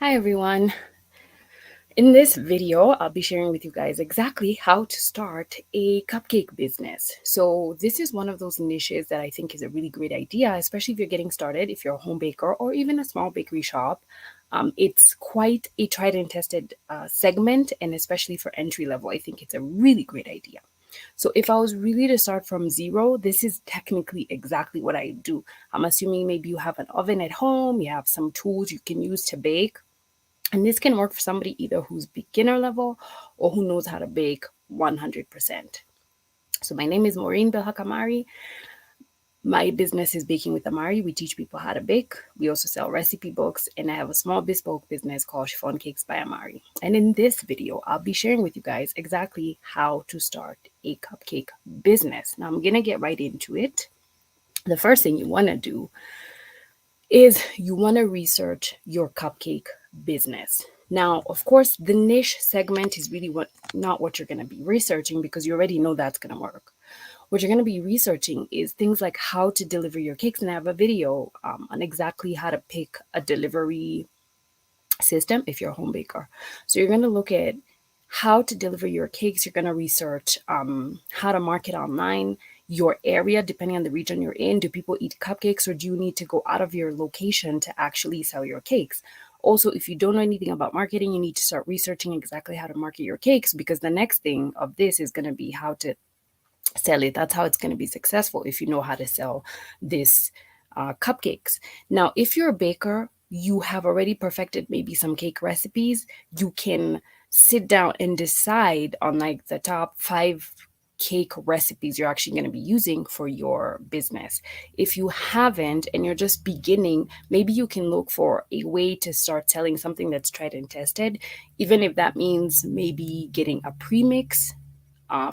Hi everyone. In this video, I'll be sharing with you guys exactly how to start a cupcake business. So this is one of those niches that I think is a really great idea, especially if you're getting started, if you're a home baker or even a small bakery shop. It's quite a tried and tested segment, and especially for entry level, I think it's a really great idea. So if I was really to start from zero, this is technically exactly what I do. I'm assuming maybe you have an oven at home, you have some tools you can use to bake, and this can work for somebody either who's beginner level or who knows how to bake 100%. So my name is Maureen Bilhakamari. My business is Baking with Amari. We teach people how to bake. We also sell recipe books, and I have a small bespoke business called Chiffon Cakes by Amari. And in this video, I'll be sharing with you guys exactly how to start a cupcake business. Now I'm going to get right into it. The first thing you want to do is you want to research your cupcake business. Now, of course, the niche segment is really not what you're going to be researching, because you already know that's going to work. What you're going to be researching is things like how to deliver your cakes. And I have a video on exactly how to pick a delivery system if you're a home baker. So you're going to look at how to deliver your cakes. You're going to research how to market online, your area, depending on the region you're in. Do people eat cupcakes, or do you need to go out of your location to actually sell your cakes? Also, if you don't know anything about marketing, you need to start researching exactly how to market your cakes, because the next thing of this is going to be how to sell it. That's how it's going to be successful, if you know how to sell this cupcakes. Now, if you're a baker, you have already perfected maybe some cake recipes. You can sit down and decide on like the top 5 cake recipes you're actually going to be using for your business. If you haven't and you're just beginning, maybe you can look for a way to start selling something that's tried and tested, even if that means maybe getting a premix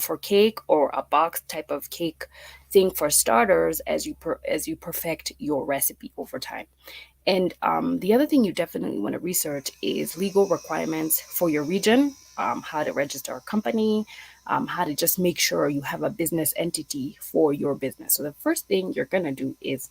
for cake, or a box type of cake thing for starters, as you perfect your recipe over time. And the other thing you definitely want to research is legal requirements for your region, how to register a company, how to just make sure you have a business entity for your business. So the first thing you're going to do is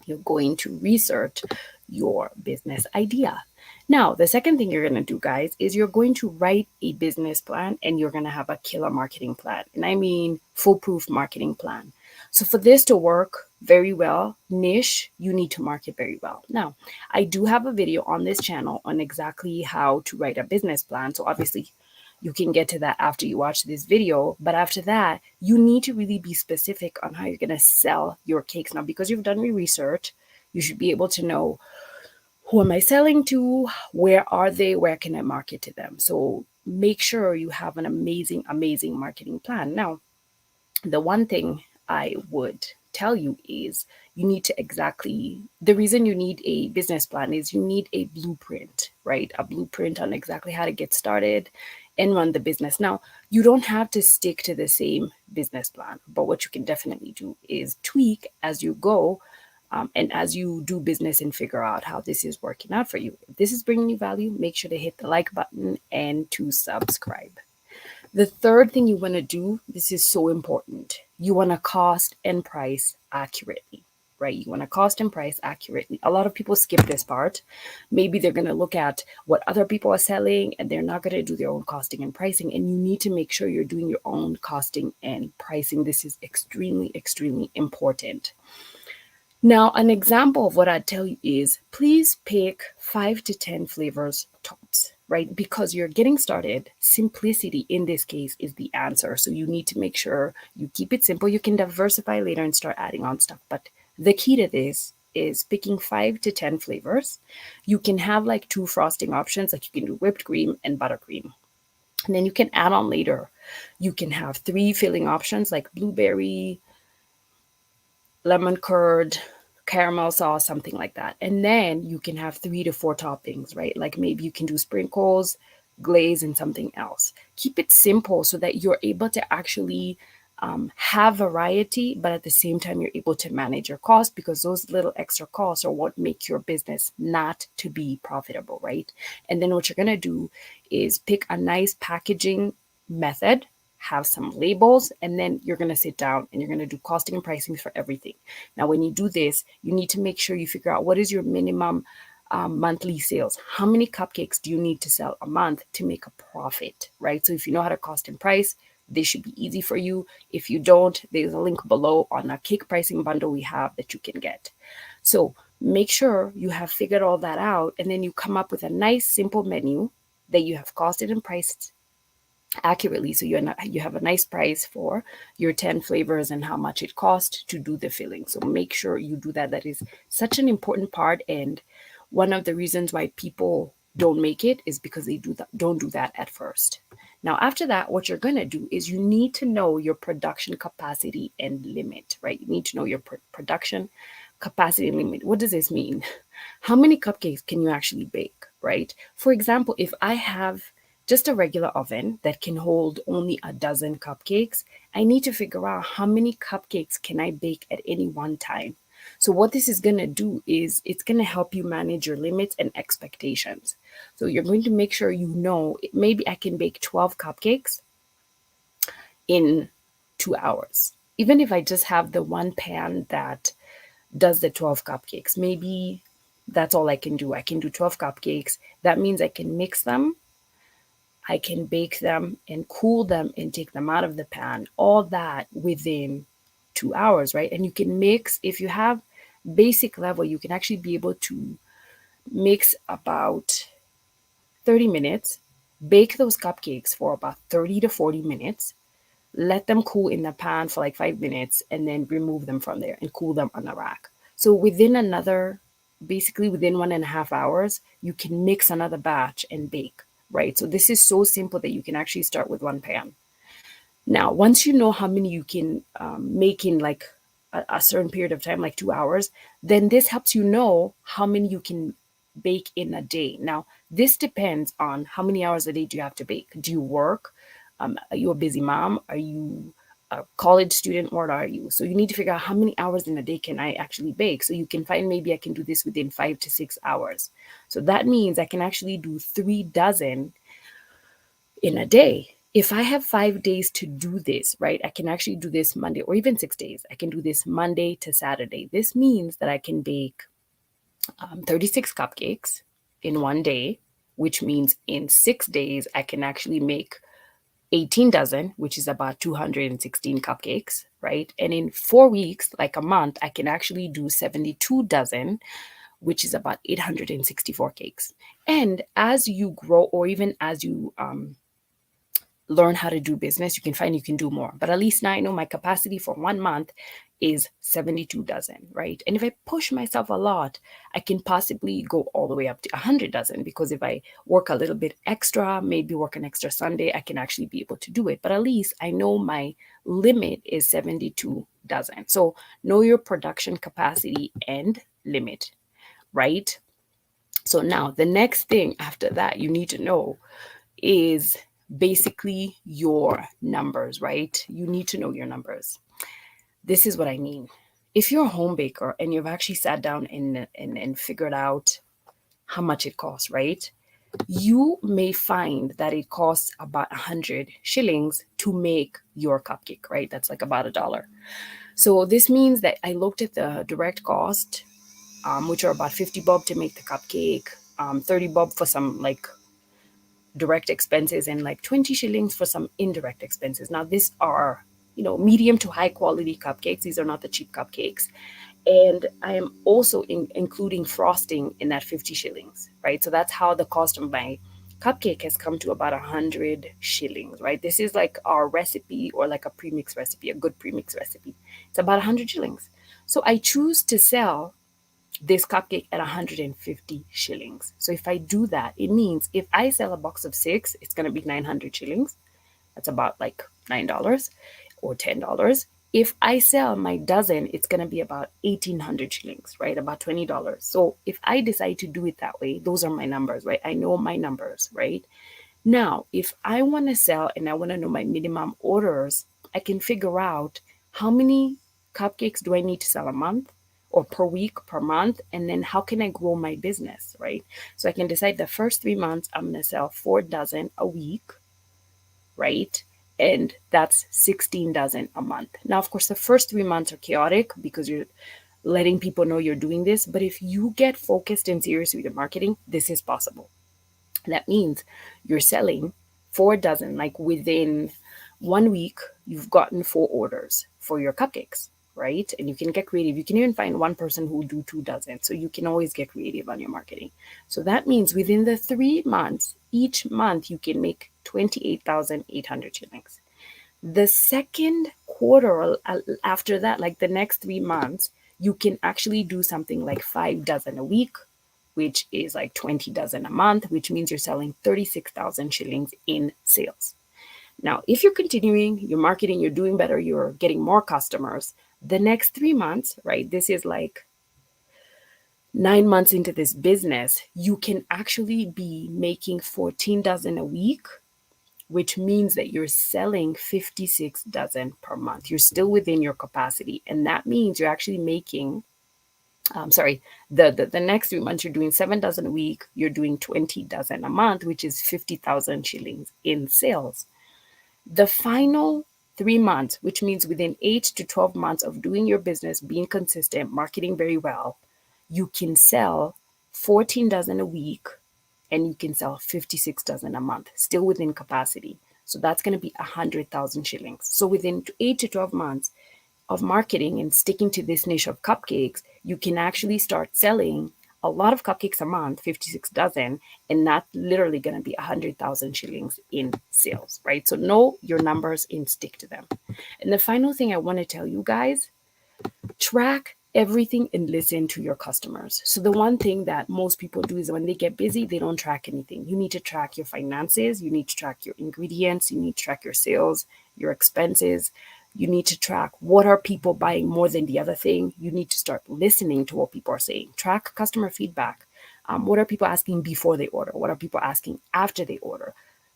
you're going to research your business idea. Now, the second thing you're going to do, guys, is you're going to write a business plan, and you're going to have a killer marketing plan. And I mean foolproof marketing plan. So for this to work very well, niche, you need to market very well. Now, I do have a video on this channel on exactly how to write a business plan. So obviously, you can get to that after you watch this video. But after that, you need to really be specific on how you're going to sell your cakes. Now, because you've done your research, you should be able to know, who am I selling to? Where are they? Where can I market to them? So make sure you have an amazing, amazing marketing plan. Now, the one thing I would tell you is you need to the reason you need a business plan is you need a blueprint, right? A blueprint on exactly how to get started and run the business. Now, you don't have to stick to the same business plan, but what you can definitely do is tweak as you go, and as you do business, and figure out how this is working out for you. If this is bringing you value, make sure to hit the like button and to subscribe. The third thing you want to do, this is so important, you want to cost and price accurately, right? You want to cost and price accurately. A lot of people skip this part. Maybe they're going to look at what other people are selling, and they're not going to do their own costing and pricing. And you need to make sure you're doing your own costing and pricing. This is extremely, extremely important. Now, an example of what I'd tell you is, please pick 5 to 10 flavors tops, right? Because you're getting started. Simplicity in this case is the answer. So you need to make sure you keep it simple. You can diversify later and start adding on stuff. But the key to this is picking 5 to 10 flavors. You can have like 2 frosting options, like you can do whipped cream and buttercream. And then you can add on later. You can have 3 filling options, like blueberry, lemon curd, caramel sauce, something like that. And then you can have 3 to 4 toppings, right? Like maybe you can do sprinkles, glaze, and something else. Keep it simple so that you're able to actually have variety, but at the same time, you're able to manage your costs, because those little extra costs are what make your business not to be profitable, right? And then what you're going to do is pick a nice packaging method, have some labels, and then you're going to sit down and you're going to do costing and pricing for everything. Now, when you do this, you need to make sure you figure out what is your minimum monthly sales. How many cupcakes do you need to sell a month to make a profit, right? So if you know how to cost and price, this should be easy for you. If you don't, there's a link below on a cake pricing bundle we have that you can get. So make sure you have figured all that out, and then you come up with a nice simple menu that you have costed and priced accurately, so you have a nice price for your 10 flavors and how much it costs to do the filling. So make sure you do that. That is such an important part, and one of the reasons why people don't make it is because they don't do that at first. Now after that, what you're going to do is you need to know your production capacity and limit, right? You need to know your production capacity and limit. What does this mean? How many cupcakes can you actually bake, right? For example, if I have just a regular oven that can hold only a dozen cupcakes, I need to figure out how many cupcakes can I bake at any one time. So what this is going to do is it's going to help you manage your limits and expectations. So you're going to make sure you know, maybe I can bake 12 cupcakes in 2 hours. Even if I just have the one pan that does the 12 cupcakes, maybe that's all I can do. I can do 12 cupcakes. That means I can mix them, I can bake them and cool them and take them out of the pan, all that within 2 hours, right? And you can mix, if you have basic level, you can actually be able to mix about 30 minutes, bake those cupcakes for about 30 to 40 minutes, let them cool in the pan for like 5 minutes, and then remove them from there and cool them on a rack. So basically within 1.5 hours, you can mix another batch and bake, right? So this is so simple that you can actually start with one pan. Now, once you know how many you can make in like a certain period of time, like 2 hours, then this helps you know how many you can bake in a day. Now, this depends on how many hours a day do you have to bake. Do you work? Are you a busy mom? Are you a college student? What are you? So you need to figure out how many hours in a day can I actually bake. So you can find maybe I can do this within 5 to 6 hours. So that means I can actually do 3 dozen in a day. If I have 5 days to do this, right, I can actually do this Monday, or even 6 days. I can do this Monday to Saturday. This means that I can bake 36 cupcakes in one day, which means in 6 days, I can actually make 18 dozen, which is about 216 cupcakes, right? And in 4 weeks, like a month, I can actually do 72 dozen, which is about 864 cakes. And as you grow, or even as you learn how to do business, you can find you can do more. But at least now I know my capacity for 1 month is 72 dozen, right? And if I push myself a lot, I can possibly go all the way up to 100 dozen, because if I work a little bit extra, maybe work an extra Sunday, I can actually be able to do it. But at least I know my limit is 72 dozen. So know your production capacity and limit, right? So now the next thing after that you need to know is basically your numbers, right? You need to know your numbers. This is what I mean. If you're a home baker and you've actually sat down and figured out how much it costs, right? You may find that it costs about 100 shillings to make your cupcake, right? That's like about $1. So this means that I looked at the direct cost, which are about 50 bob to make the cupcake, 30 bob for some like direct expenses, and like 20 shillings for some indirect expenses. Now, these are, medium to high quality cupcakes. These are not the cheap cupcakes. And I am also including frosting in that 50 shillings, right? So that's how the cost of my cupcake has come to about 100 shillings, right? This is like our recipe, or like a premix recipe, a good premix recipe. It's about 100 shillings. So I choose to sell this cupcake at 150 shillings. So if I do that, it means if I sell a box of 6, it's going to be 900 shillings. That's about like $9 or $10. If I sell my dozen, it's going to be about 1800 shillings, right? About $20. So if I decide to do it that way, those are my numbers, right? I know my numbers, right? Now, if I want to sell and I want to know my minimum orders, I can figure out how many cupcakes do I need to sell a month, or per week, per month, and then how can I grow my business, right? So I can decide the first 3 months I'm going to sell 4 dozen a week, right? And that's 16 dozen a month. Now, of course, the first 3 months are chaotic because you're letting people know you're doing this. But if you get focused and serious with your marketing, this is possible. That means you're selling 4 dozen, like within 1 week, you've gotten 4 orders for your cupcakes, right? And you can get creative. You can even find one person who will do 2 dozen. So you can always get creative on your marketing. So that means within the 3 months, each month you can make 28,800 shillings. The second quarter after that, like the next 3 months, you can actually do something like 5 dozen a week, which is like 20 dozen a month, which means you're selling 36,000 shillings in sales. Now, if you're continuing your marketing, you're doing better, you're getting more customers, the next 3 months, right? This is like 9 months into this business, you can actually be making 14 dozen a week, which means that you're selling 56 dozen per month. You're still within your capacity. And that means you're actually making, the next 3 months, you're doing 7 dozen a week, you're doing 20 dozen a month, which is 50,000 shillings in sales. The final 3 months, which means within 8 to 12 months of doing your business, being consistent, marketing very well, you can sell 14 dozen a week and you can sell 56 dozen a month, still within capacity. So that's going to be 100,000 shillings. So within 8 to 12 months of marketing and sticking to this niche of cupcakes, you can actually start selling a lot of cupcakes a month, 56 dozen, and that's literally going to be 100,000 shillings in sales, right? So know your numbers and stick to them. And the final thing I want to tell you guys, track everything and listen to your customers. So the one thing that most people do is when they get busy, they don't track anything. You need to track your finances, you need to track your ingredients, you need to track your sales, your expenses. You need to track what are people buying more than the other thing. You need to start listening to what people are saying. Track customer feedback. What are people asking before they order? What are people asking after they order?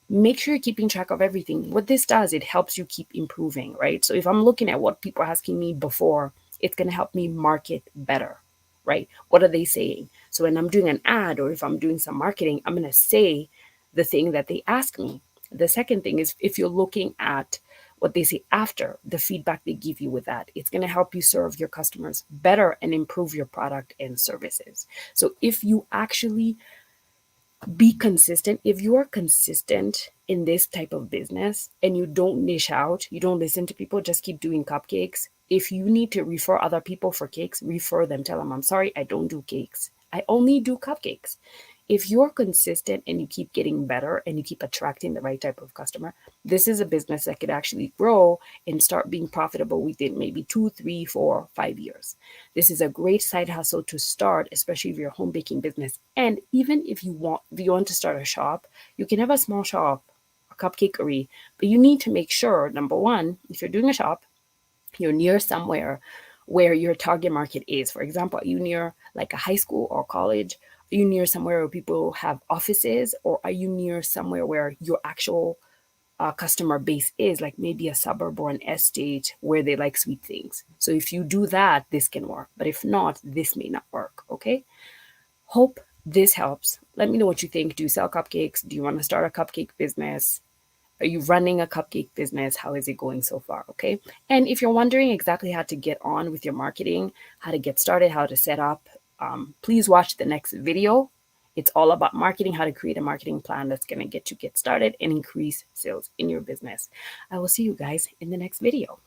Make sure you're keeping track of everything. What this does, it helps you keep improving, right? So if I'm looking at what people are asking me before, it's going to help me market better, right? What are they saying? So when I'm doing an ad or if I'm doing some marketing, I'm going to say the thing that they ask me. The second thing is if you're looking at what they say after, the feedback they give you with that, it's going to help you serve your customers better and improve your product and services. So if you actually be consistent. If you are consistent in this type of business and you don't niche out, you don't listen to people, just keep doing cupcakes. If you need to refer other people for cakes, refer them. Tell them, I'm sorry, I don't do cakes. I only do cupcakes. If you're consistent and you keep getting better and you keep attracting the right type of customer, this is a business that could actually grow and start being profitable within maybe 2, 3, 4, 5 years. This is a great side hustle to start, especially if you're a home baking business. And even if you want to start a shop, you can have a small shop, a cupcakery, but you need to make sure, number one, if you're doing a shop, you're near somewhere where your target market is. For example, are you near like a high school or college? Are you near somewhere where people have offices? Or are you near somewhere where your actual customer base is, like maybe a suburb or an estate where they like sweet things? So if you do that, this can work. But if not, this may not work, okay? Hope this helps. Let me know what you think. Do you sell cupcakes? Do you want to start a cupcake business? Are you running a cupcake business? How is it going so far? Okay. And if you're wondering exactly how to get on with your marketing, how to get started, how to set up, please watch the next video. It's all about marketing, how to create a marketing plan that's going to get started and increase sales in your business. I will see you guys in the next video.